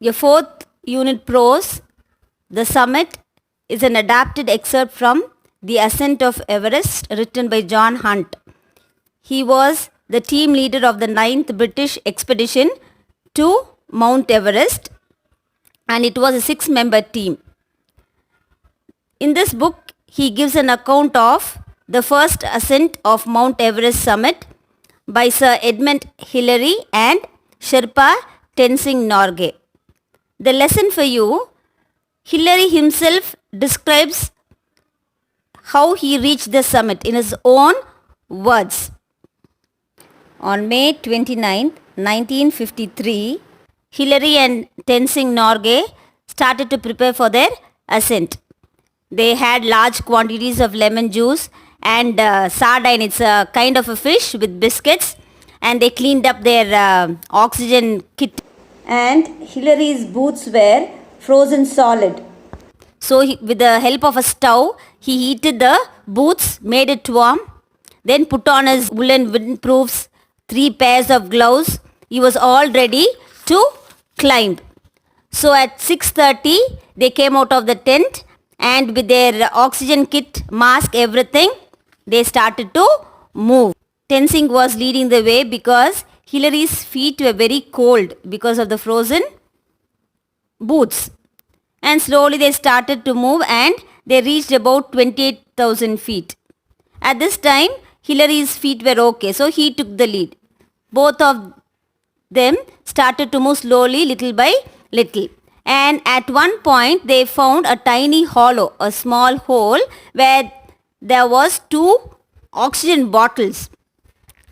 A fourth unit prose, The Summit, is an adapted excerpt from The Ascent of Everest written by John Hunt. He was the team leader of the 9th British expedition to Mount Everest, and it was a 6-member team. In this book, he gives an account of the first ascent of Mount Everest summit by Sir Edmund Hillary and Sherpa Tenzing Norgay. The lesson for you: Hillary himself describes how he reached the summit in his own words. On May 29, 1953, Hillary and Tenzing Norgay started to prepare for their ascent. They had large quantities of lemon juice and sardine. It's a kind of a fish with biscuits, and they cleaned up their oxygen kit. And Hillary's boots were frozen solid. So with the help of a stove, he heated the boots, made it warm, then put on his woolen windproofs, 3 pairs of gloves. He was all ready to climb. So at 6:30, they came out of the tent, and with their oxygen kit, mask, everything, they started to move. Tenzing was leading the way because Hillary's feet were very cold because of the frozen boots. And slowly they started to move, and they reached about 28,000 feet. At this time, Hillary's feet were okay, so he took the lead. Both of them started to move slowly, little by little. And at one point, they found a tiny hollow, a small hole where there was 2 oxygen bottles.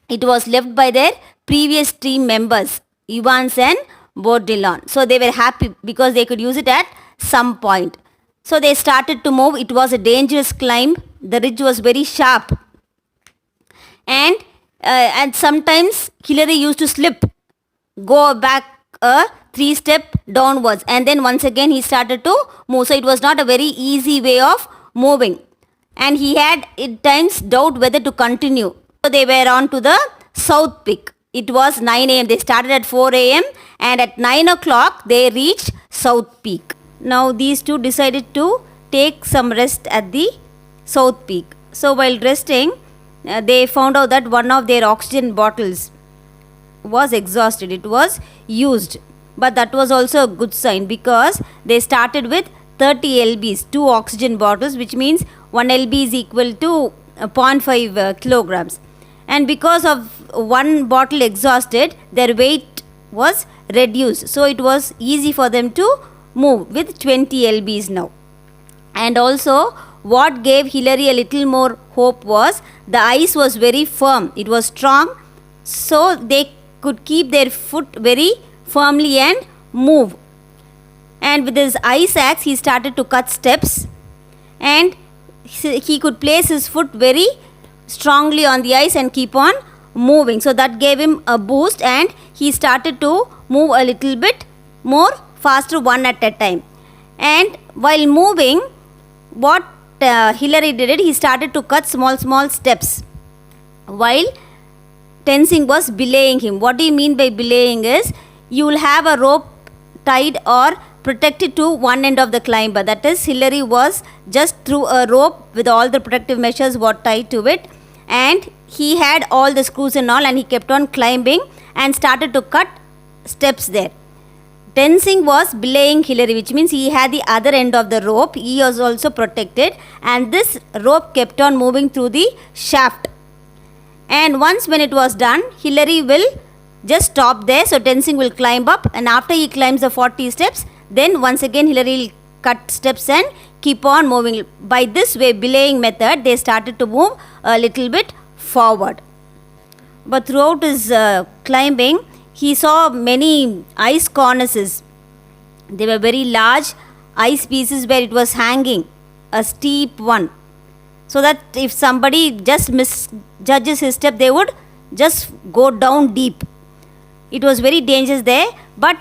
It was left by their previous team members, Evans and Bourdillon. So they were happy because they could use it at some point. So they started to move. It was a dangerous climb. The ridge was very sharp. And sometimes Hillary used to slip, go back a 3-step downwards, and then once again he started to move. So it was not a very easy way of moving. And he had at times doubt whether to continue. So they were on to the south peak. It was 9 a.m. They started at 4 a.m. and at 9 o'clock they reached south peak. Now these two decided to take some rest at the south peak. So while resting, they found out that one of their oxygen bottles was exhausted. It was used. But that was also a good sign because they started with 30 lbs, 2 oxygen bottles, which means 1 lb is equal to 0.5 kilograms. And because of one bottle exhausted, their weight was reduced. So it was easy for them to move with 20 lbs now. And also, what gave Hillary a little more hope was the ice was very firm. It was strong, so they could keep their foot very firmly and move. And with his ice axe, he started to cut steps, and he could place his foot very strongly on the ice and keep on moving. So that gave him a boost, and he started to move a little bit more faster, one at a time. And while moving, what Hillary did, he started to cut small steps while Tenzing was belaying him. What do you mean by belaying is, you will have a rope tied or protected to one end of the climber. That is, Hillary was just through a rope with all the protective measures were tied to it, and he had all the screws and all, and he kept on climbing and started to cut steps there. Tenzing was belaying Hillary, which means he had the other end of the rope. He was also protected, and this rope kept on moving through the shaft. And once when it was done, Hillary will just stop there. So Tenzing will climb up, and after he climbs the 40 steps, then once again Hillary will cut steps and keep on moving. By this way, belaying method, they started to move a little bit forward. But throughout his climbing, he saw many ice cornices. They were very large ice pieces where it was hanging, a steep one. So that if somebody just misjudges his step, they would just go down deep. It was very dangerous there, but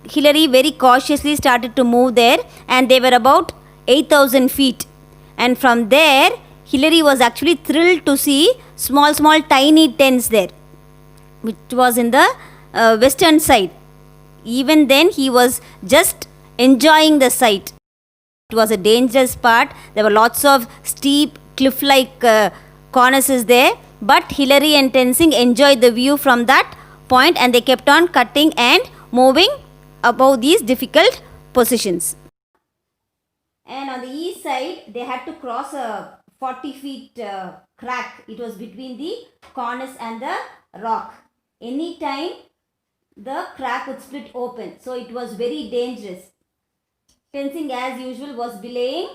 Hillary very cautiously started to move there, and they were about 8,000 feet. And from there, Hillary was actually thrilled to see small tiny tents there, which was in the western side. Even then, he was just enjoying the sight. It was a dangerous part. There were lots of steep cliff-like cornices there. But Hillary and Tenzing enjoyed the view from that point, and they kept on cutting and moving above these difficult positions. And on the east side, they had to cross a 40 feet crack. It was between the cornice and the rock. Anytime the crack would split open. So it was very dangerous. Tenzing, as usual, was belaying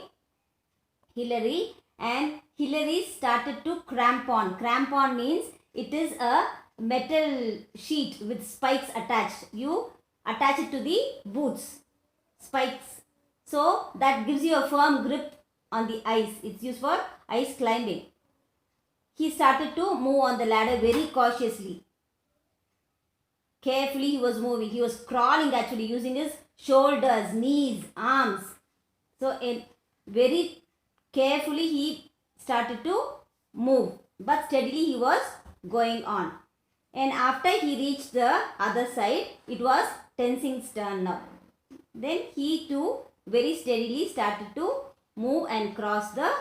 Hillary, and Hillary started to crampon. Crampon means it is a metal sheet with spikes attached. You attach it to the boots, spikes. So that gives you a firm grip on the ice. It's used for ice climbing. He started to move on the ladder very cautiously. Carefully he was moving. He was crawling actually, using his shoulders, knees, arms. So very carefully he started to move. But steadily he was going on. And after he reached the other side, it was Tenzing's turn now. Then he too very steadily started to move and cross the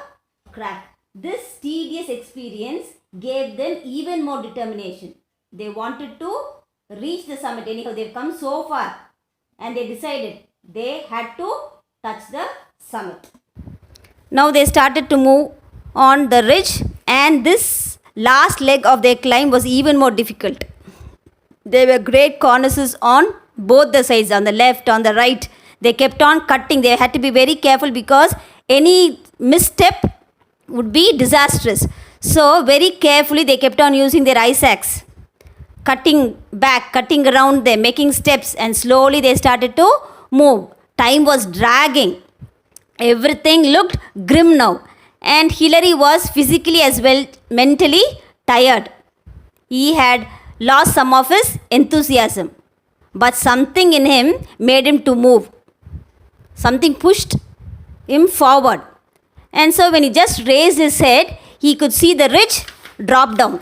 crack. This tedious experience gave them even more determination. They wanted to reach the summit. Anyhow, they've come so far, and they decided they had to touch the summit. Now they started to move on the ridge, and this last leg of their climb was even more difficult. There were great cornices on both the sides, on the left, on the right. They kept on cutting. They had to be very careful because any misstep would be disastrous. So very carefully they kept on using their ice axe, cutting back, cutting around them, making steps, and slowly they started to move. Time was dragging. Everything looked grim now, and Hillary was physically as well mentally tired. He had lost some of his enthusiasm, but something in him made him to move. Something pushed him forward. And so when he just raised his head, he could see the ridge drop down.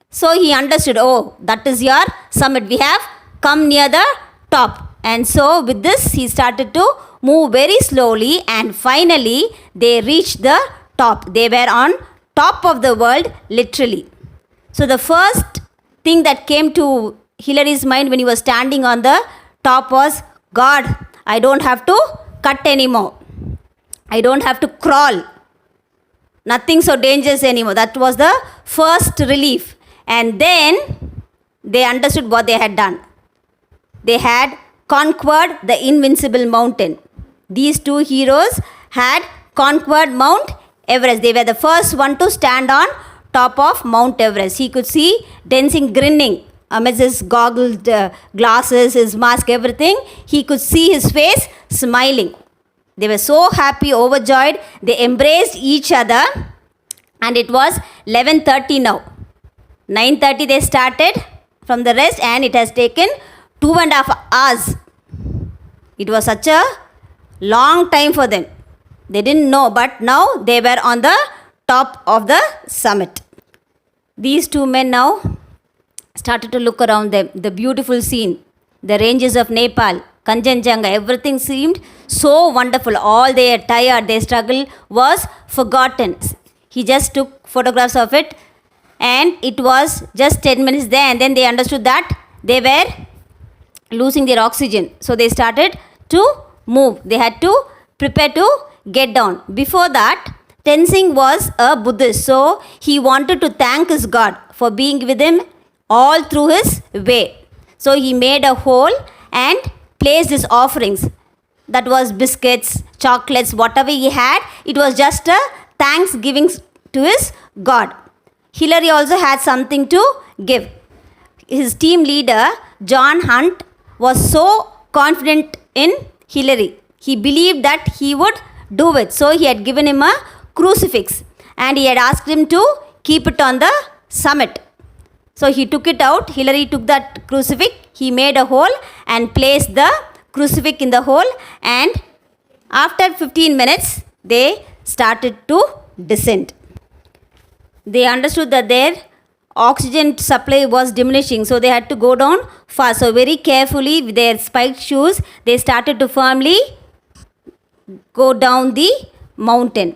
So he understood, oh, that is your summit. We have come near the top. And so with this, he started to move very slowly, and finally they reached the top. They were on top of the world, literally. So the first thing that came to Hillary's mind when he was standing on the top was, God, I don't have to cut anymore. I don't have to crawl. Nothing so dangerous anymore. That was the first relief. And then they understood what they had done. They had conquered the invincible mountain. These two heroes had conquered Mount Everest. They were the first one to stand on top of Mount Everest. He could see Tenzing grinning amidst his goggled glasses, his mask, everything. He could see his face smiling. They were so happy, overjoyed. They embraced each other, and it was 11:30 now. 9:30 they started from the rest, and it has taken 2.5 hours. It was such a long time for them. They didn't know, but now they were on the top of the summit. These two men now started to look around them. The beautiful scene, the ranges of Nepal, Kanchenjunga, everything seemed so wonderful. All their tired, their struggle was forgotten. He just took photographs of it, and it was just 10 minutes there, and then they understood that they were losing their oxygen. So they started to move. They had to prepare to get down. Before that, Tenzing was a Buddhist, so he wanted to thank his God for being with him all through his way. So he made a hole and placed his offerings. That was biscuits, chocolates, whatever he had. It was just a thanksgiving to his God. Hillary also had something to give. His team leader, John Hunt, was so confident in Hillary. He believed that he would do it. So he had given him a crucifix, and he had asked him to keep it on the summit. So he took it out. Hillary took that crucifix. He made a hole and placed the crucifix in the hole. And after 15 minutes, they started to descend. They understood that their oxygen supply was diminishing, so they had to go down fast. So very carefully with their spiked shoes, they started to firmly go down the mountain.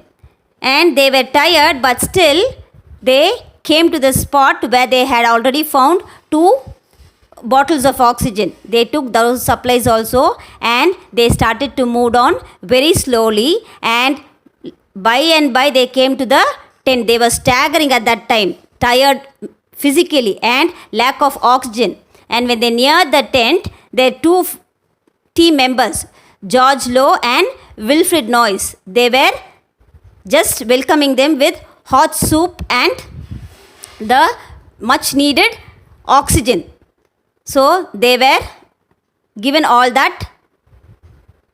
And they were tired, but still they came to the spot where they had already found 2 bottles of oxygen. They took those supplies also, and they started to move on very slowly, and by they came to the tent. They were staggering at that time, tired physically and lack of oxygen. And when they neared the tent, their 2 team members, George Lowe and Wilfred Noyes, they were just welcoming them with hot soup and the much needed oxygen. So they were given all that.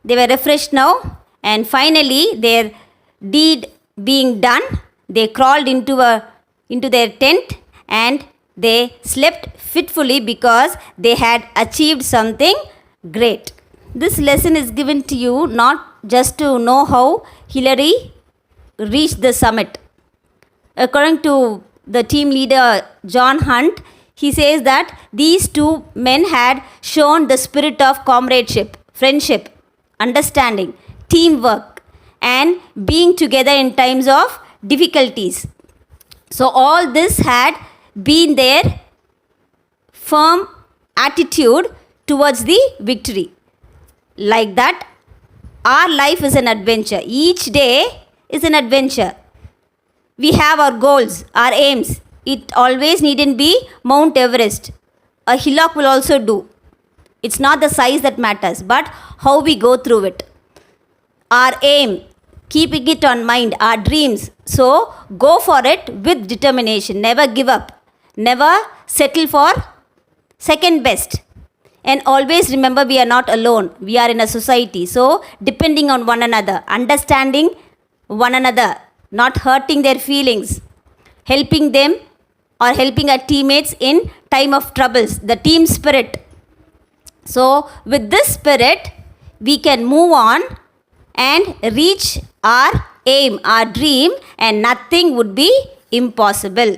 They were refreshed now, and finally their deed being done, they crawled into their tent and they slept fitfully because they had achieved something great. This lesson is given to you not just to know how Hillary reached the summit. According to the team leader John Hunt, he says that these 2 men had shown the spirit of comradeship, friendship, understanding, teamwork, and being together in times of difficulties. So all this had been their firm attitude towards the victory. Like that, our life is an adventure. Each day is an adventure. We have our goals, our aims. It always needn't be Mount Everest. A hillock will also do. It's not the size that matters, but how we go through it. Our aim, keeping it on mind, our dreams. So go for it with determination. Never give up. Never settle for second best. And always remember, we are not alone. We are in a society. So depending on one another, understanding one another, not hurting their feelings, helping them or helping our teammates in time of troubles, the team spirit. So with this spirit, we can move on and reach our aim, our dream, and nothing would be impossible.